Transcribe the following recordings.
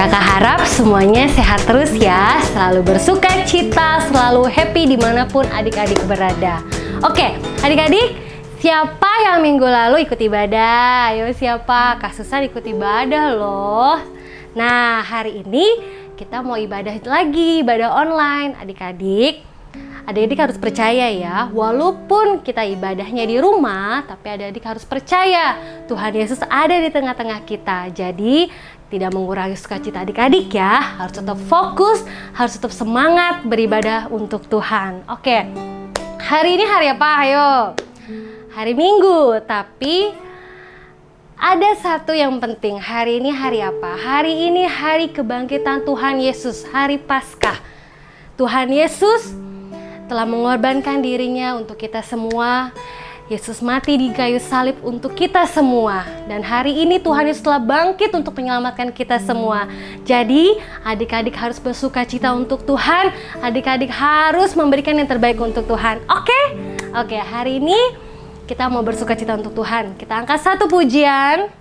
Kakak harap semuanya sehat terus ya, selalu bersuka cita, selalu happy dimanapun adik-adik berada. Oke, adik-adik, siapa yang minggu lalu ikut ibadah? Ayo siapa? Kak Susan ikut ibadah loh. Nah, hari ini kita mau ibadah lagi, ibadah online. Adik-adik harus percaya ya, walaupun kita ibadahnya di rumah, tapi adik-adik harus percaya Tuhan Yesus ada di tengah-tengah kita. Jadi tidak mengurangi sukacita adik-adik ya, harus tetap fokus, harus tetap semangat beribadah untuk Tuhan. Oke, hari ini hari apa? Ayo, hari Minggu, tapi ada satu yang penting. Hari ini hari apa? Hari ini hari kebangkitan Tuhan Yesus, hari Paskah. Tuhan Yesus telah mengorbankan dirinya untuk kita semua. Yesus mati di kayu salib untuk kita semua. Dan hari ini Tuhan Yesus telah bangkit untuk menyelamatkan kita semua. Jadi adik-adik harus bersuka cita untuk Tuhan. Adik-adik harus memberikan yang terbaik untuk Tuhan. Oke, hari ini kita mau bersuka cita untuk Tuhan. Kita angkat satu pujian.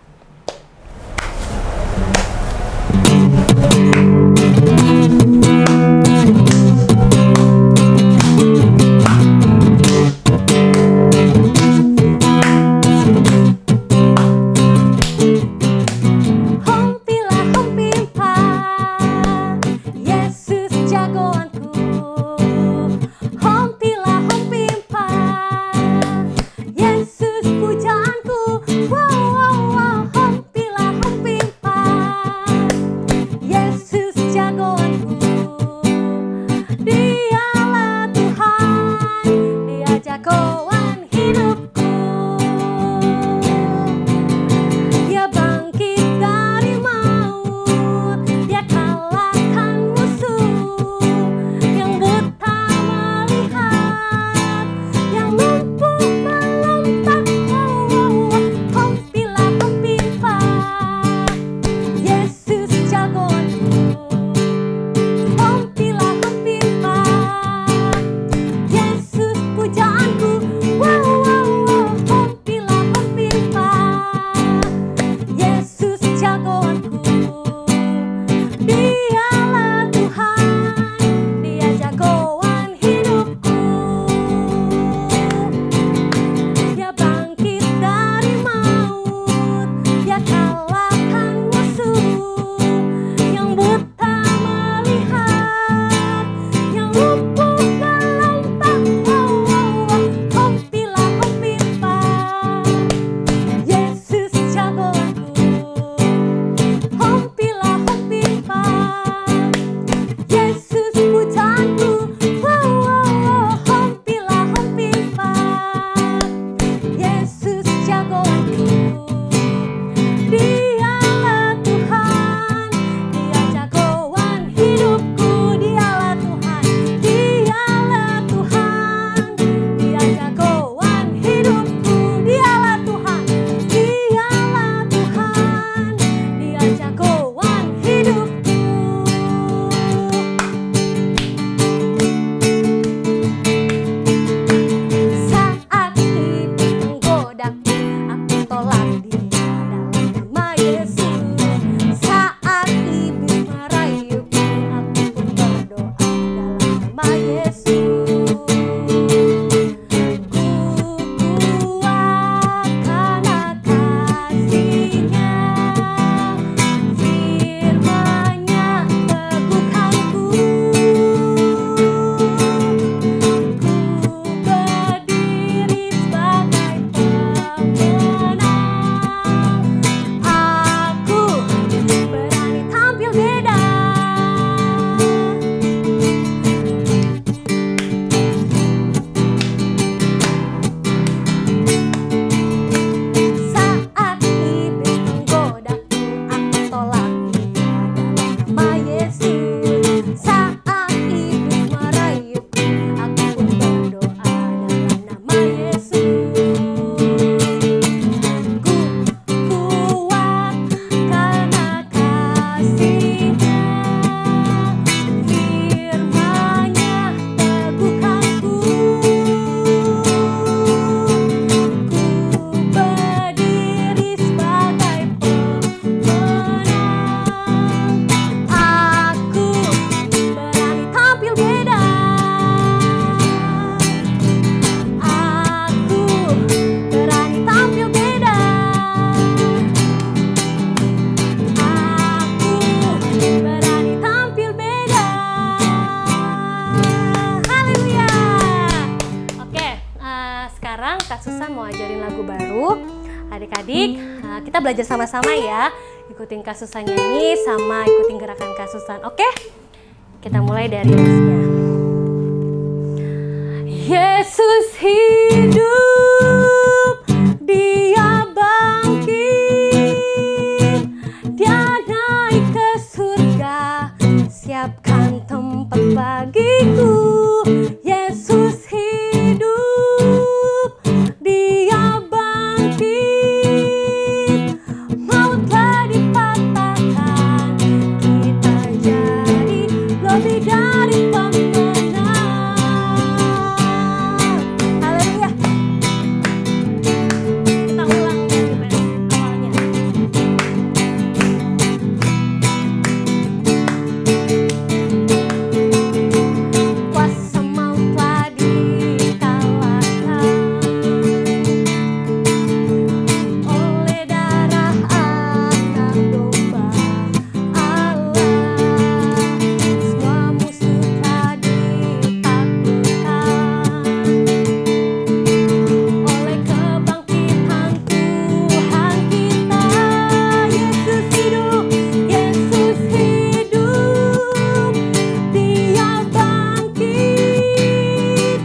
Adik-adik, kita belajar sama-sama ya. Ikutin Kasusan nyanyi sama ikutin gerakan Kasusan. Oke? Kita mulai dari resnya. Yesus hidup, Dia bangkit, Dia naik ke surga, siapkan tempat bagiku. Yesus hidup, Dia bangkit, maut telah dipatahkan, kita jadi lebih dari pemenang. Haleluya. Kita ulang dari awalnya. Kuasa maut telah dikalahkan oleh darah anak domba Allah. Semua musuh telah ditaklukkan oleh kebangkitan Tuhan kita. Yesus hidup, Yesus hidup, Dia bangkit,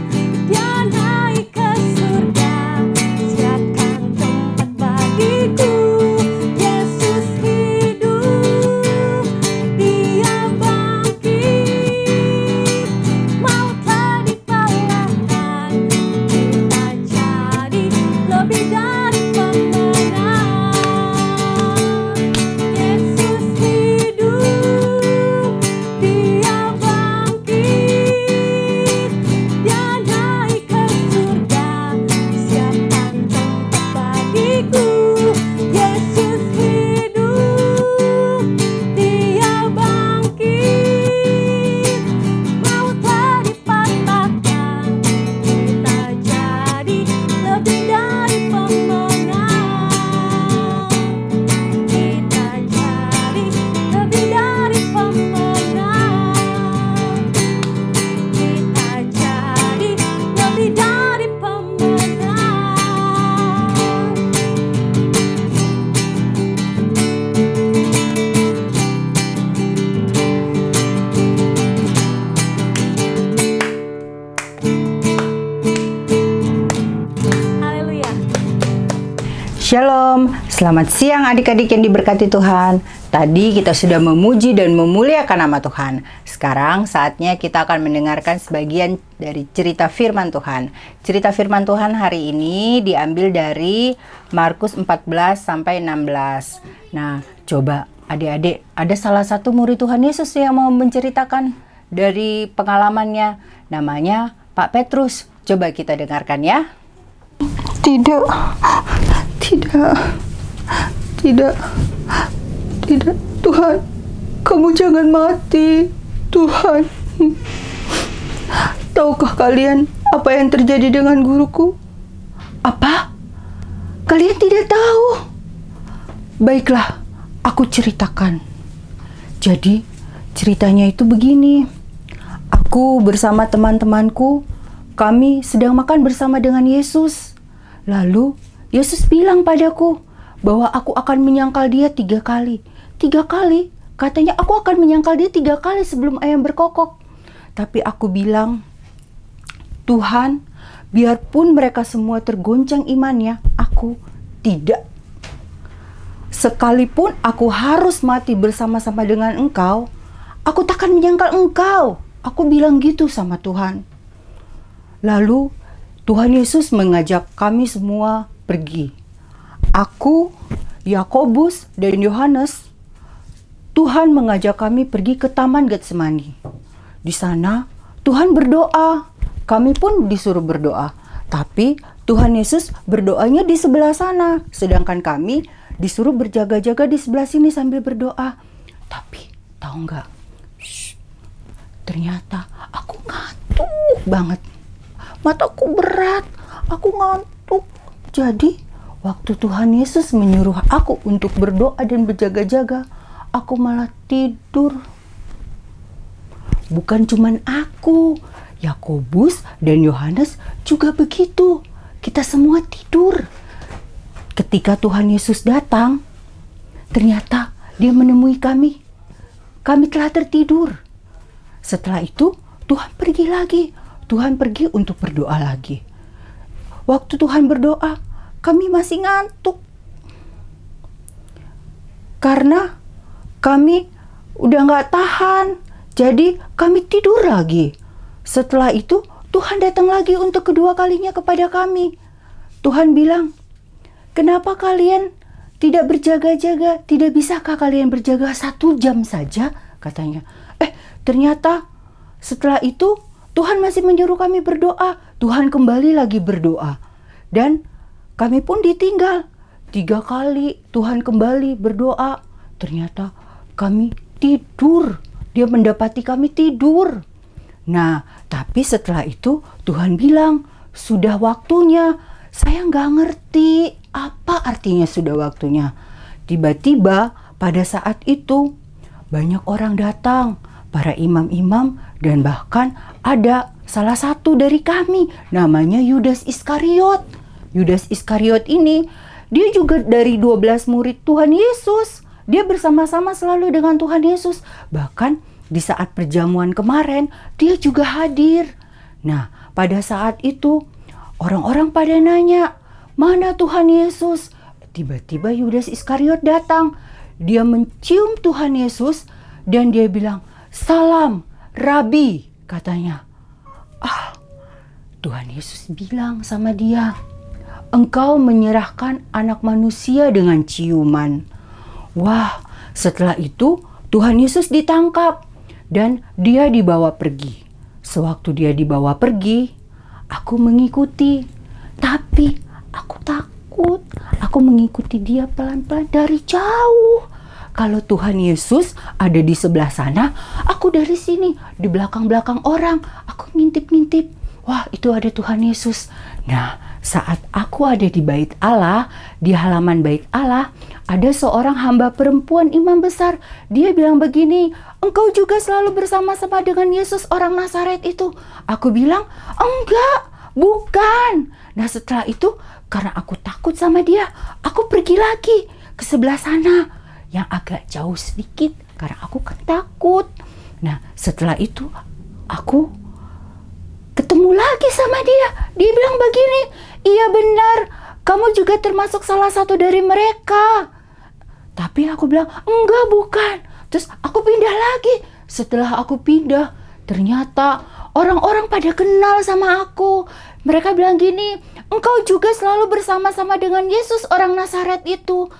Dia naik ke surga, siapkan tempat bagiku. Yesus hidup, Dia bangkit, maut telah dikalahkan, kita jadi lebih dari pemenang. Yesus hidup, Dia bangkit, Dia naik ke surga, siapkan tempat bagiku. Yesus hidup, Dia bangkit, maut telah dipatahkan, kita jadi lebih dari pemenang. Kita jadi lebih dari pemenang. Kita jadi lebih dari pemenang. Haleluya. Shalom, selamat siang adik-adik yang diberkati Tuhan. Tadi kita sudah memuji dan memuliakan nama Tuhan. Sekarang saatnya kita akan mendengarkan sebagian dari cerita firman Tuhan. Cerita firman Tuhan hari ini diambil dari Markus 14 sampai 16. Nah, coba adik-adik, ada salah satu murid Tuhan Yesus yang mau menceritakan dari pengalamannya. Namanya Pak Petrus. Coba kita dengarkan ya. Tidak, Tuhan, kamu jangan mati, Tuhan. Tahukah kalian apa yang terjadi dengan guruku? Apa? Kalian tidak tahu? Baiklah, aku ceritakan. Jadi, ceritanya itu begini. Aku bersama teman-temanku, kami sedang makan bersama dengan Yesus. Lalu, Yesus bilang padaku bahwa aku akan menyangkal dia 3 kali. 3 kali? Katanya aku akan menyangkal dia 3 kali sebelum ayam berkokok. Tapi aku bilang, Tuhan, biarpun mereka semua tergoncang imannya, aku tidak. Sekalipun aku harus mati bersama-sama dengan engkau, aku takkan menyangkal engkau. Aku bilang gitu sama Tuhan. Lalu Tuhan Yesus mengajak kami semua pergi. Aku, Yakobus, dan Yohanes, Tuhan mengajak kami pergi ke Taman Getsemani. Di sana Tuhan berdoa. Kami pun disuruh berdoa. Tapi Tuhan Yesus berdoanya di sebelah sana, sedangkan kami disuruh berjaga-jaga di sebelah sini sambil berdoa. Tapi tahu nggak? Ternyata aku ngantuk banget. Mataku berat, aku ngantuk. Jadi waktu Tuhan Yesus menyuruh aku untuk berdoa dan berjaga-jaga, aku malah tidur. Bukan cuman aku, Yakobus dan Yohanes juga begitu. Kita semua tidur. ketika Tuhan Yesus datang, ternyata dia menemui kami. Kami telah tertidur. Setelah itu Tuhan pergi lagi. Tuhan pergi untuk berdoa lagi. Waktu Tuhan berdoa, kami masih ngantuk. Karena kami udah gak tahan. Jadi kami tidur lagi. Setelah itu Tuhan datang lagi untuk kedua kalinya kepada kami. Tuhan bilang, "Kenapa kalian tidak berjaga-jaga? Tidak bisakah kalian berjaga 1 jam saja?" katanya. Ternyata setelah itu Tuhan masih menyuruh kami berdoa. Tuhan kembali lagi berdoa. Dan kami pun ditinggal. 3 kali Tuhan kembali berdoa. Ternyata kami tidur. Dia mendapati kami tidur. Nah, tapi setelah itu Tuhan bilang, "Sudah waktunya." Saya nggak ngerti apa artinya sudah waktunya. Tiba-tiba pada saat itu banyak orang datang, para imam-imam, dan bahkan ada salah satu dari kami, namanya Yudas Iskariot. Yudas Iskariot ini, dia juga dari 12 murid Tuhan Yesus. Dia bersama-sama selalu dengan Tuhan Yesus. Bahkan di saat perjamuan kemarin, dia juga hadir. Nah, pada saat itu, orang-orang pada nanya, "Mana Tuhan Yesus?" Tiba-tiba Yudas Iskariot datang. Dia mencium Tuhan Yesus dan dia bilang, "Salam, Rabi," katanya. Tuhan Yesus bilang sama dia, "Engkau menyerahkan anak manusia dengan ciuman." Wah, setelah itu Tuhan Yesus ditangkap dan dia dibawa pergi. Sewaktu dia dibawa pergi, aku mengikuti. Tapi aku takut. Aku mengikuti dia pelan-pelan dari jauh. Kalau Tuhan Yesus ada di sebelah sana, aku dari sini, di belakang-belakang orang. Aku ngintip-ngintip. Wah, itu ada Tuhan Yesus. Nah, saat aku ada di bait Allah, di halaman bait Allah, ada seorang hamba perempuan imam besar. Dia bilang begini, "Engkau juga selalu bersama-sama dengan Yesus orang Nazaret itu." Aku bilang, "Enggak, bukan." Nah, setelah itu, karena aku takut sama dia, aku pergi lagi ke sebelah sana, yang agak jauh sedikit, karena aku kan takut. Nah, setelah itu, aku ketemu lagi sama dia. Dia bilang begini, "Iya benar, kamu juga termasuk salah satu dari mereka." Tapi aku bilang, "Enggak, bukan." Terus aku pindah lagi. Setelah aku pindah, ternyata orang-orang pada kenal sama aku. Mereka bilang gini, "Engkau juga selalu bersama-sama dengan Yesus orang Nazaret itu."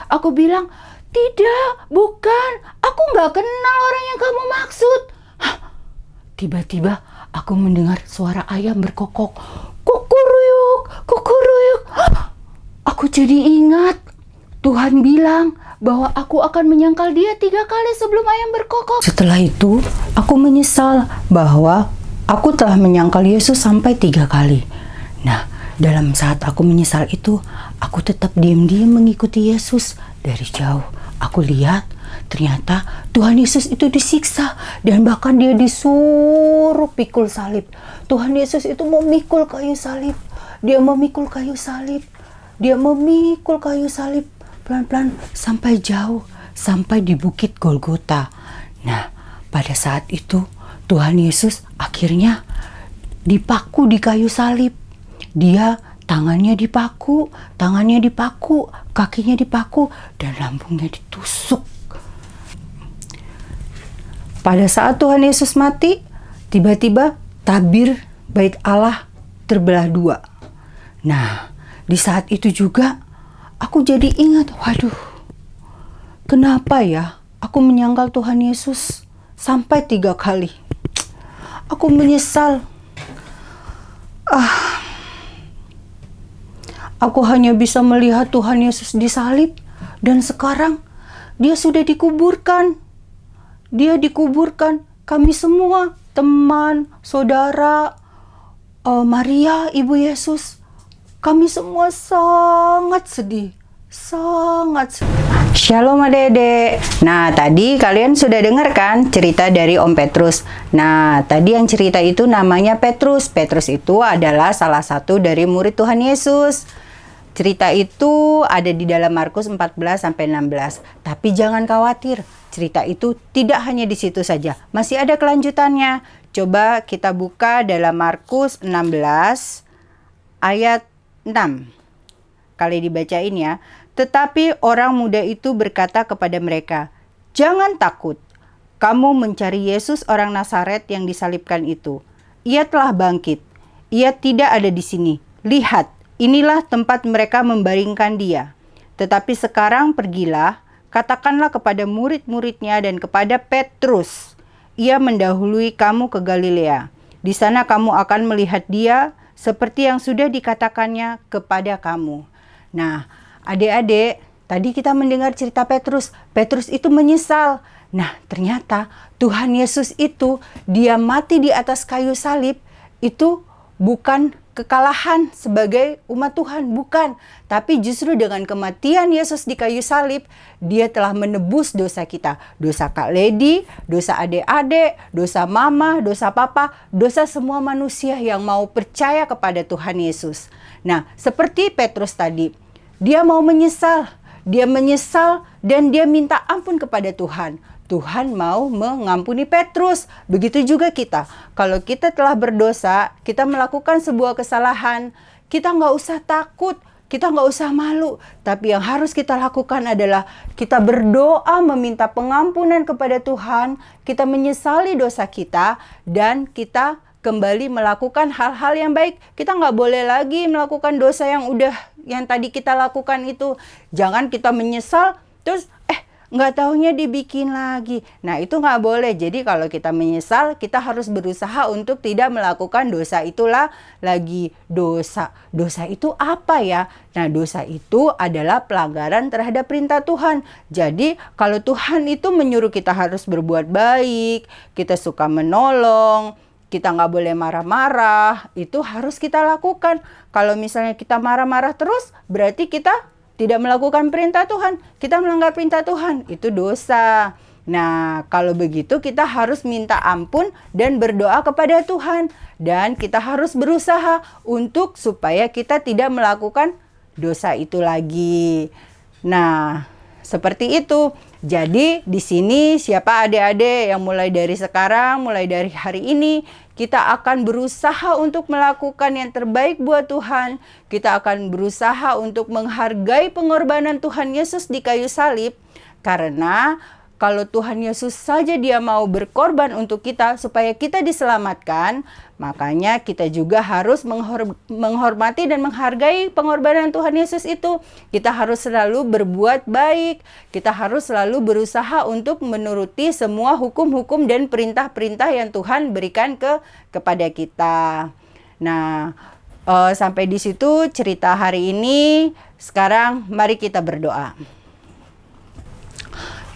Aku bilang, "Tidak, bukan. Aku nggak kenal orang yang kamu maksud." Tiba-tiba aku mendengar suara ayam berkokok. Kukuruyuk, kukuruyuk. Aku jadi ingat Tuhan bilang bahwa aku akan menyangkal dia 3 kali sebelum ayam berkokok. Setelah itu, aku menyesal bahwa aku telah menyangkal Yesus sampai 3 kali. Nah, dalam saat aku menyesal itu, aku tetap diam-diam mengikuti Yesus dari jauh. Aku lihat ternyata Tuhan Yesus itu disiksa dan bahkan dia disuruh pikul salib. Tuhan Yesus itu memikul kayu salib. Dia memikul kayu salib. Dia memikul kayu salib pelan-pelan sampai jauh, sampai di bukit Golgota. Nah, pada saat itu Tuhan Yesus akhirnya dipaku di kayu salib. Dia tangannya dipaku, kakinya dipaku, dan lambungnya ditusuk. Pada saat Tuhan Yesus mati, tiba-tiba tabir bait Allah terbelah 2. Nah, di saat itu juga aku jadi ingat, waduh, kenapa ya aku menyangkal Tuhan Yesus sampai 3 kali. Aku menyesal. Aku hanya bisa melihat Tuhan Yesus disalib dan sekarang dia sudah dikuburkan. Dia dikuburkan. Kami semua, teman, saudara, Maria, Ibu Yesus, kami semua sangat sedih. Sangat sedih. Shalom adik-adik. Nah, tadi kalian sudah dengar kan cerita dari Om Petrus. Nah, tadi yang cerita itu namanya Petrus. Petrus itu adalah salah satu dari murid Tuhan Yesus. Cerita itu ada di dalam Markus 14-16. Tapi jangan khawatir, cerita itu tidak hanya di situ saja. Masih ada kelanjutannya. Coba kita buka dalam Markus 16 ayat 6. Kali dibacain ya. Tetapi orang muda itu berkata kepada mereka, "Jangan takut. Kamu mencari Yesus orang Nazaret yang disalibkan itu. Ia telah bangkit. Ia tidak ada di sini. Lihat, inilah tempat mereka membaringkan dia. Tetapi sekarang pergilah, katakanlah kepada murid-muridnya dan kepada Petrus, ia mendahului kamu ke Galilea. Di sana kamu akan melihat dia seperti yang sudah dikatakannya kepada kamu." Nah, adik-adik, tadi kita mendengar cerita Petrus. Petrus itu menyesal. Nah, ternyata Tuhan Yesus itu, dia mati di atas kayu salib, itu bukan kekalahan sebagai umat Tuhan, bukan. Tapi justru dengan kematian Yesus di kayu salib, dia telah menebus dosa kita. Dosa Kak Lady, dosa adik-adik, dosa mama, dosa papa, dosa semua manusia yang mau percaya kepada Tuhan Yesus. Nah, seperti Petrus tadi, dia mau menyesal. Dia menyesal dan dia minta ampun kepada Tuhan. Tuhan mau mengampuni Petrus. Begitu juga kita. Kalau kita telah berdosa, kita melakukan sebuah kesalahan, kita nggak usah takut, kita nggak usah malu. Tapi yang harus kita lakukan adalah kita berdoa meminta pengampunan kepada Tuhan, kita menyesali dosa kita, dan kita kembali melakukan hal-hal yang baik. Kita nggak boleh lagi melakukan dosa yang tadi kita lakukan itu. Jangan kita menyesal, terus nggak taunya dibikin lagi. Nah, itu nggak boleh. Jadi kalau kita menyesal, kita harus berusaha untuk tidak melakukan dosa itulah lagi. Dosa itu apa ya? Nah, dosa itu adalah pelanggaran terhadap perintah Tuhan. Jadi kalau Tuhan itu menyuruh kita harus berbuat baik, kita suka menolong, kita nggak boleh marah-marah, itu harus kita lakukan. Kalau misalnya kita marah-marah terus, berarti kita tidak melakukan perintah Tuhan, kita melanggar perintah Tuhan, itu dosa. Nah, kalau begitu kita harus minta ampun dan berdoa kepada Tuhan. Dan kita harus berusaha untuk supaya kita tidak melakukan dosa itu lagi. Nah, seperti itu. Jadi di sini siapa adik-adik yang mulai dari sekarang, mulai dari hari ini, kita akan berusaha untuk melakukan yang terbaik buat Tuhan. Kita akan berusaha untuk menghargai pengorbanan Tuhan Yesus di kayu salib. Karena kalau Tuhan Yesus saja dia mau berkorban untuk kita supaya kita diselamatkan, makanya kita juga harus menghormati dan menghargai pengorbanan Tuhan Yesus itu. Kita harus selalu berbuat baik. Kita harus selalu berusaha untuk menuruti semua hukum-hukum dan perintah-perintah yang Tuhan berikan kepada kita. Nah, sampai di situ cerita hari ini. Sekarang mari kita berdoa.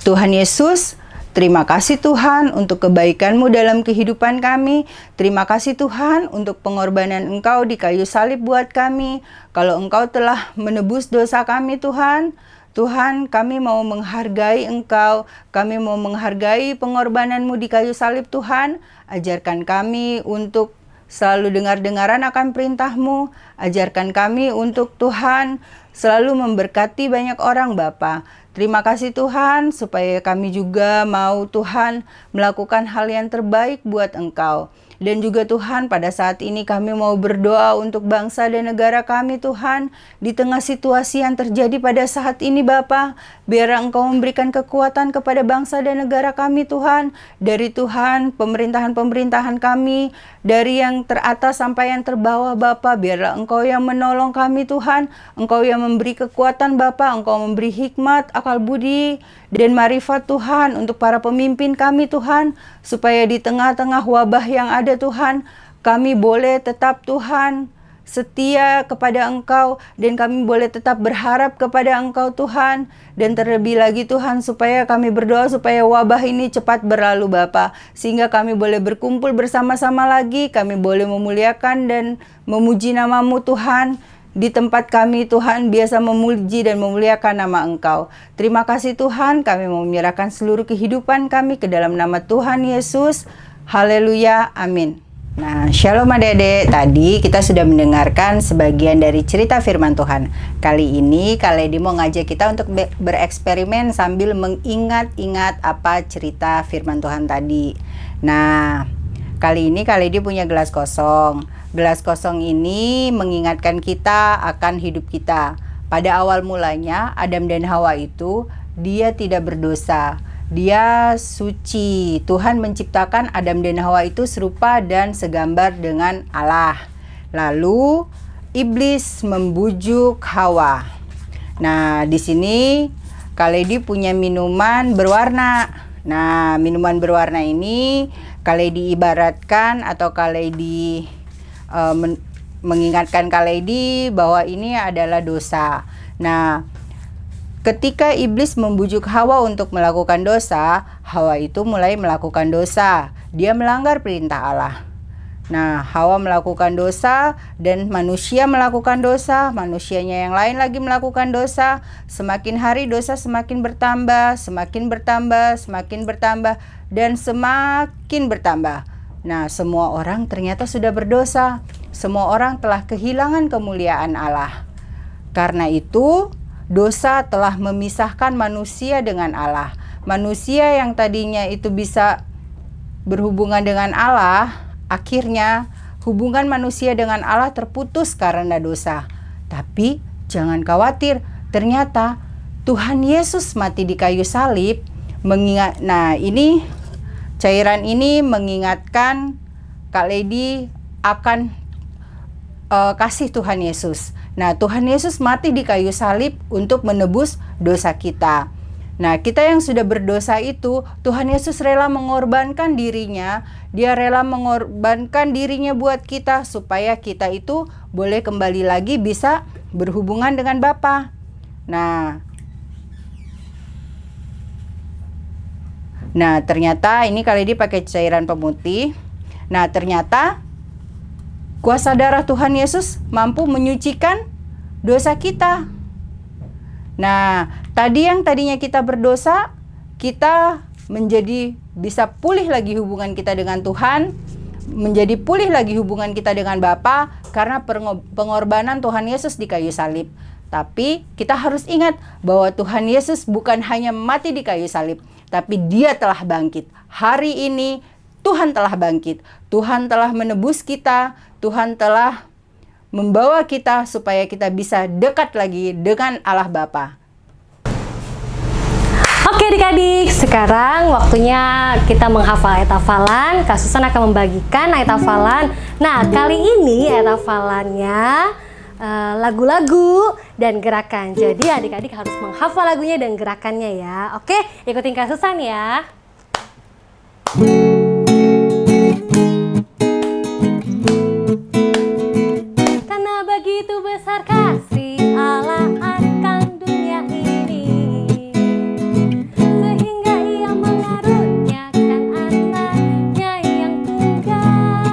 Tuhan Yesus, terima kasih Tuhan untuk kebaikan-Mu dalam kehidupan kami. Terima kasih Tuhan untuk pengorbanan Engkau di kayu salib buat kami. Kalau Engkau telah menebus dosa kami Tuhan, Tuhan, kami mau menghargai Engkau. Kami mau menghargai pengorbanan-Mu di kayu salib Tuhan. Ajarkan kami untuk selalu dengar-dengaran akan perintah-Mu. Ajarkan kami untuk Tuhan selalu memberkati banyak orang Bapa. Terima kasih Tuhan supaya kami juga mau Tuhan melakukan hal yang terbaik buat Engkau. Dan juga Tuhan pada saat ini kami mau berdoa untuk bangsa dan negara kami Tuhan. Di tengah situasi yang terjadi pada saat ini Bapa, biar Engkau memberikan kekuatan kepada bangsa dan negara kami Tuhan. Dari Tuhan, pemerintahan-pemerintahan kami, dari yang teratas sampai yang terbawah Bapa, biarlah Engkau yang menolong kami Tuhan. Engkau yang memberi kekuatan Bapa, Engkau memberi hikmat, akal budi, dan marifat Tuhan untuk para pemimpin kami Tuhan. Supaya di tengah-tengah wabah yang ada Tuhan, kami boleh tetap Tuhan setia kepada Engkau, dan kami boleh tetap berharap kepada Engkau Tuhan. Dan terlebih lagi Tuhan, supaya kami berdoa supaya wabah ini cepat berlalu Bapa, sehingga kami boleh berkumpul bersama-sama lagi, kami boleh memuliakan dan memuji nama-Mu Tuhan. Di tempat kami Tuhan biasa memuji dan memuliakan nama Engkau. Terima kasih Tuhan, kami mau menyerahkan seluruh kehidupan kami ke dalam nama Tuhan Yesus. Haleluya, amin. Nah, Shalom adik-adik, tadi kita sudah mendengarkan sebagian dari cerita firman Tuhan. Kali ini Kak Lady mau ngajak kita untuk bereksperimen sambil mengingat-ingat apa cerita firman Tuhan tadi. Nah, kali ini Kak Lady punya gelas kosong. Gelas kosong ini mengingatkan kita akan hidup kita. Pada awal mulanya, Adam dan Hawa itu, dia tidak berdosa. Dia suci. Tuhan menciptakan Adam dan Hawa itu serupa dan segambar dengan Allah. Lalu iblis membujuk Hawa. Nah, di sini Kak Lady punya minuman berwarna. Nah, minuman berwarna ini Kak Lady ibaratkan atau Kak Lady mengingatkan Kak Lady bahwa ini adalah dosa. Nah, ketika iblis membujuk Hawa untuk melakukan dosa, Hawa itu mulai melakukan dosa. Dia melanggar perintah Allah. Nah, Hawa melakukan dosa dan manusia melakukan dosa. Manusianya yang lain lagi melakukan dosa. Semakin hari dosa semakin bertambah, semakin bertambah, semakin bertambah, dan semakin bertambah. Nah, semua orang ternyata sudah berdosa. Semua orang telah kehilangan kemuliaan Allah. Karena itu, dosa telah memisahkan manusia dengan Allah. Manusia yang tadinya itu bisa berhubungan dengan Allah, akhirnya hubungan manusia dengan Allah terputus karena dosa. Tapi jangan khawatir, ternyata Tuhan Yesus mati di kayu salib. Nah, ini cairan ini mengingatkan Kak Lady akan kasih Tuhan Yesus. Nah, Tuhan Yesus mati di kayu salib untuk menebus dosa kita. Nah, kita yang sudah berdosa itu, Tuhan Yesus rela mengorbankan dirinya. Dia rela mengorbankan dirinya buat kita supaya kita itu boleh kembali lagi bisa berhubungan dengan Bapa. Nah, ternyata ini Kak Lady pakai cairan pemutih. Nah, ternyata kuasa darah Tuhan Yesus mampu menyucikan dosa kita. Nah, tadi yang tadinya kita berdosa, kita menjadi bisa pulih lagi hubungan kita dengan Tuhan, menjadi pulih lagi hubungan kita dengan Bapa karena pengorbanan Tuhan Yesus di kayu salib. Tapi kita harus ingat bahwa Tuhan Yesus bukan hanya mati di kayu salib, tapi Dia telah bangkit. Hari ini Tuhan telah bangkit. Tuhan telah menebus kita. Tuhan telah membawa kita supaya kita bisa dekat lagi dengan Allah Bapa. Oke adik-adik, sekarang waktunya kita menghafal ayat hafalan. Kak Susan akan membagikan ayat hafalan. Nah, kali ini ayat hafalannya lagu-lagu dan gerakan. Jadi adik-adik harus menghafal lagunya dan gerakannya ya. Oke, ikutin Kak Susan ya. Karena begitu besar kasih Allah akan dunia ini, sehingga Ia mengaruniakan anaknya yang tunggal,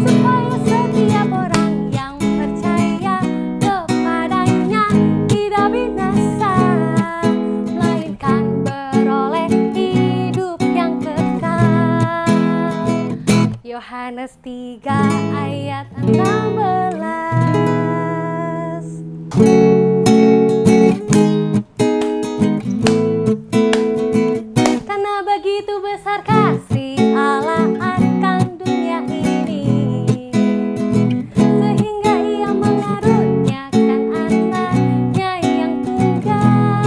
supaya setiap orang yang percaya kepadanya tidak binasa, melainkan beroleh hidup yang kekal. Yohanes 3 ayat 16. Karena begitu besar kasih Allah akan dunia ini, sehingga Ia mengaruniakan anaknya yang tunggal,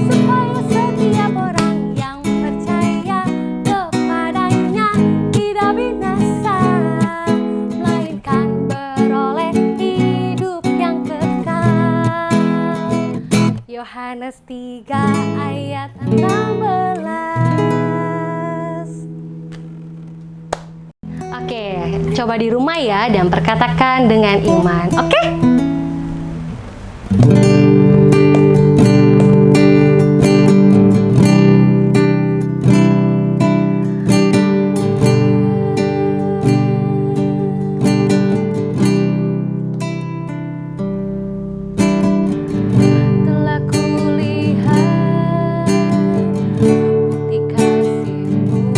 supaya setiap orang yang percaya kepadanya tidak binasa, melainkan beroleh hidup yang kekal. Yohanes 3 ayat 16. Oke, coba di rumah ya dan perkatakan dengan iman. Oke? Telah kulihat bukti kasih-Mu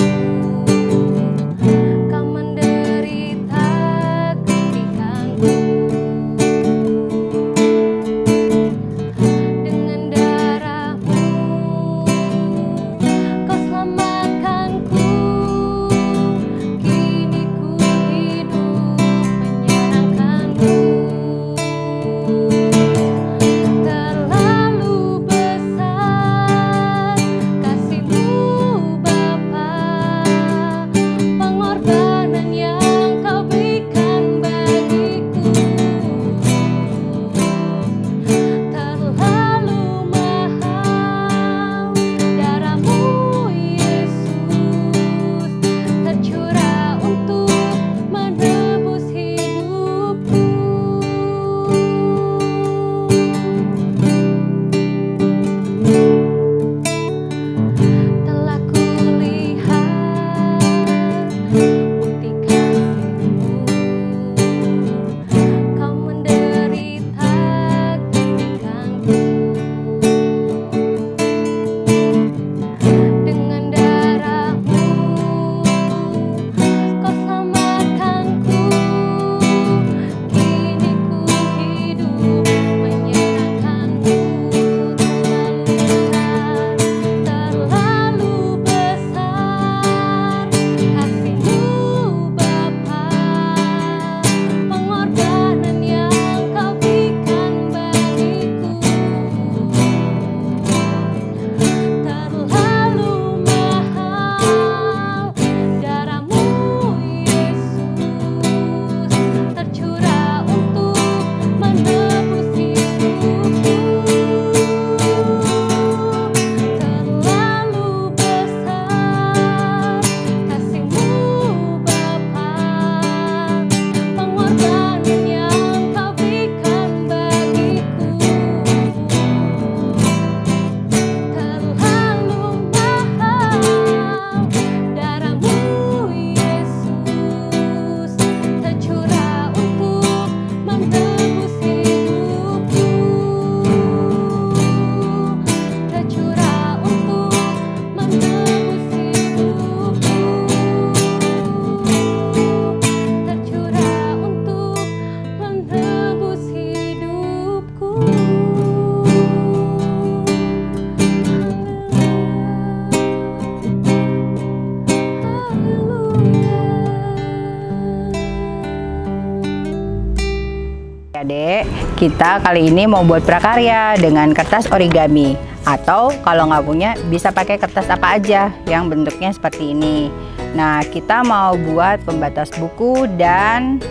Kita kali ini mau buat prakarya dengan kertas origami, atau kalau nggak punya bisa pakai kertas apa aja yang bentuknya seperti ini. Nah, kita mau buat pembatas buku dan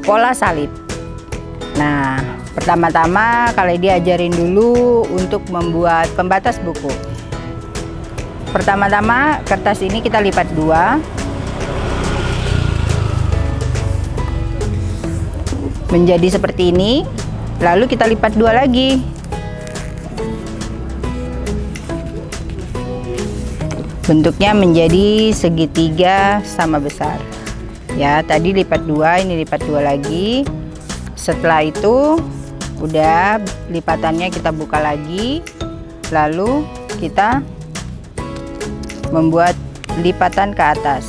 pola salib. Nah, pertama-tama kali diajarin dulu untuk membuat pembatas buku. Pertama-tama kertas ini kita lipat dua, menjadi seperti ini, lalu kita lipat dua lagi. Bentuknya menjadi segitiga sama besar. Ya, tadi lipat dua, ini lipat dua lagi. Setelah itu udah lipatannya kita buka lagi, lalu kita membuat lipatan ke atas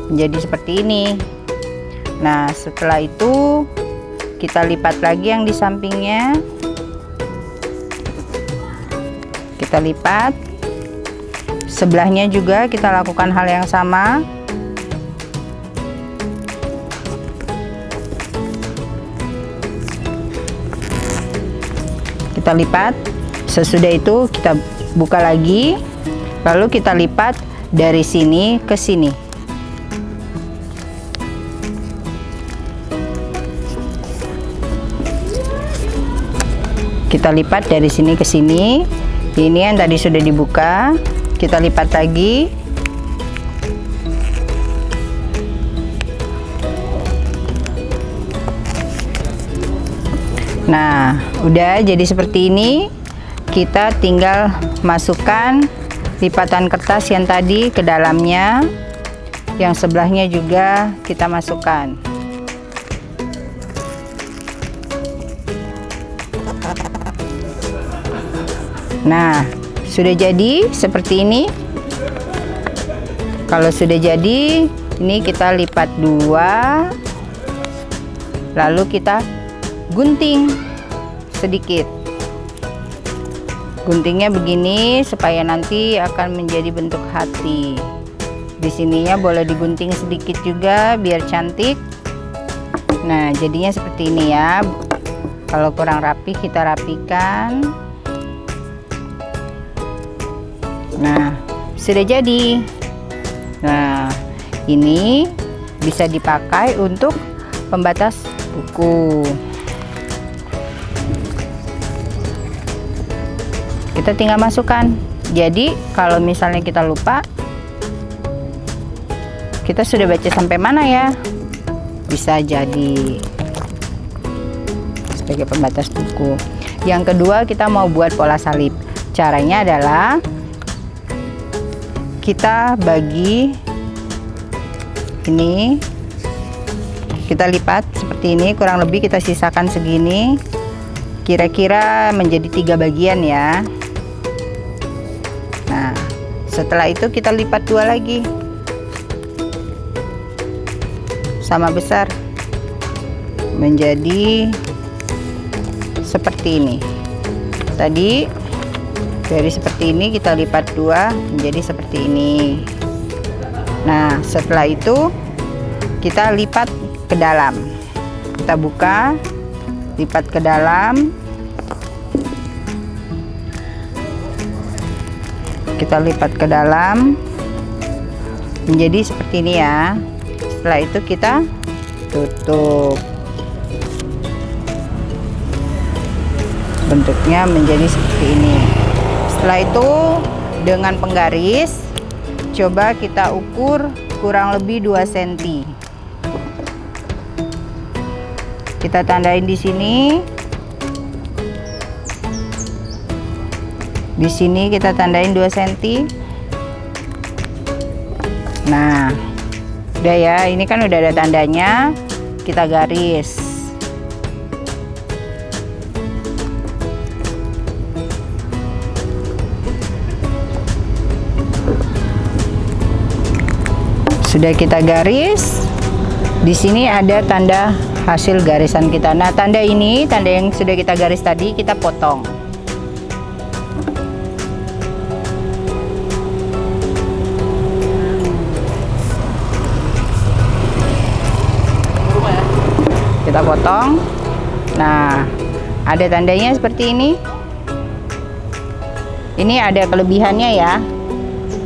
menjadi seperti ini. Nah, setelah itu kita lipat lagi yang di sampingnya, kita lipat sebelahnya juga, kita lakukan hal yang sama. Kita lipat, sesudah itu kita buka lagi, lalu kita lipat dari sini ke sini. Kita lipat dari sini ke sini. Ini yang tadi sudah dibuka, kita lipat lagi. Nah, udah jadi seperti ini. Kita tinggal masukkan lipatan kertas yang tadi ke dalamnya, yang sebelahnya juga kita masukkan. Nah, sudah jadi seperti ini. Kalau sudah jadi, ini kita lipat dua, lalu kita gunting sedikit. Guntingnya begini supaya nanti akan menjadi bentuk hati. Di sininya boleh digunting sedikit juga biar cantik. Nah, jadinya seperti ini ya. Kalau kurang rapi kita rapikan. Nah, sudah jadi. Nah, ini bisa dipakai untuk pembatas buku. Kita tinggal masukkan. Jadi kalau misalnya kita lupa, kita sudah baca sampai mana ya, bisa jadi sebagai pembatas buku. Yang kedua, kita mau buat pola salib. Caranya adalah kita bagi ini, kita lipat seperti ini, kurang lebih kita sisakan segini, kira-kira menjadi 3 bagian ya. Nah, setelah itu kita lipat dua lagi sama besar menjadi seperti ini. Tadi dari seperti ini kita lipat dua menjadi seperti ini. Nah, setelah itu kita lipat ke dalam, kita buka, lipat ke dalam, kita lipat ke dalam menjadi seperti ini ya. Setelah itu kita tutup, bentuknya menjadi seperti ini. Setelah itu dengan penggaris coba kita ukur kurang lebih 2 cm. Kita tandain di sini. Di sini kita tandain 2 cm. Nah, udah ya, ini kan udah ada tandanya. Kita garis. Sudah kita garis. Di sini ada tanda hasil garisan kita. Nah, tanda ini, tanda yang sudah kita garis tadi, kita potong. Kita kita potong. Nah, ada tandanya seperti ini. Ini ada kelebihannya ya.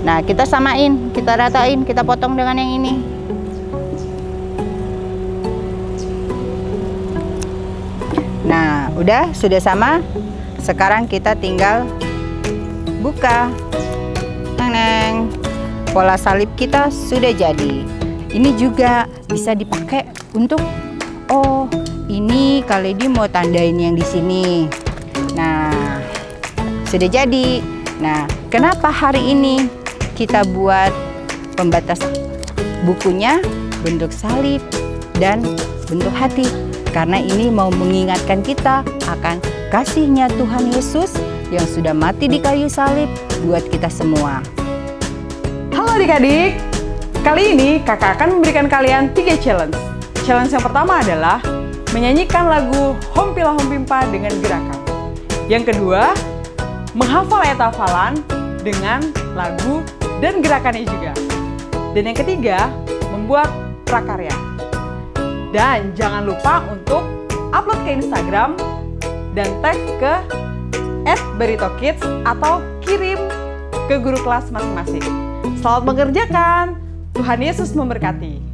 Nah, kita samain, kita ratain, kita potong dengan yang ini. Nah, sudah sama. Sekarang kita tinggal buka. Neng, pola salib kita sudah jadi. Ini juga bisa dipakai untuk, oh, ini Kak Lady mau tandain yang di sini. Nah, sudah jadi. Nah, kenapa hari ini kita buat pembatas bukunya bentuk salib dan bentuk hati? Karena ini mau mengingatkan kita akan kasihnya Tuhan Yesus yang sudah mati di kayu salib buat kita semua. Halo adik-adik, kali ini kakak akan memberikan kalian 3 challenge. Challenge yang pertama adalah menyanyikan lagu Hompila Hompimpa dengan gerakan. Yang kedua, menghafal ayat hafalan dengan lagu dan gerakannya juga. Dan yang ketiga, membuat prakarya. Dan jangan lupa untuk upload ke Instagram dan tag ke @baritokids atau kirim ke guru kelas masing-masing. Selamat mengerjakan. Tuhan Yesus memberkati.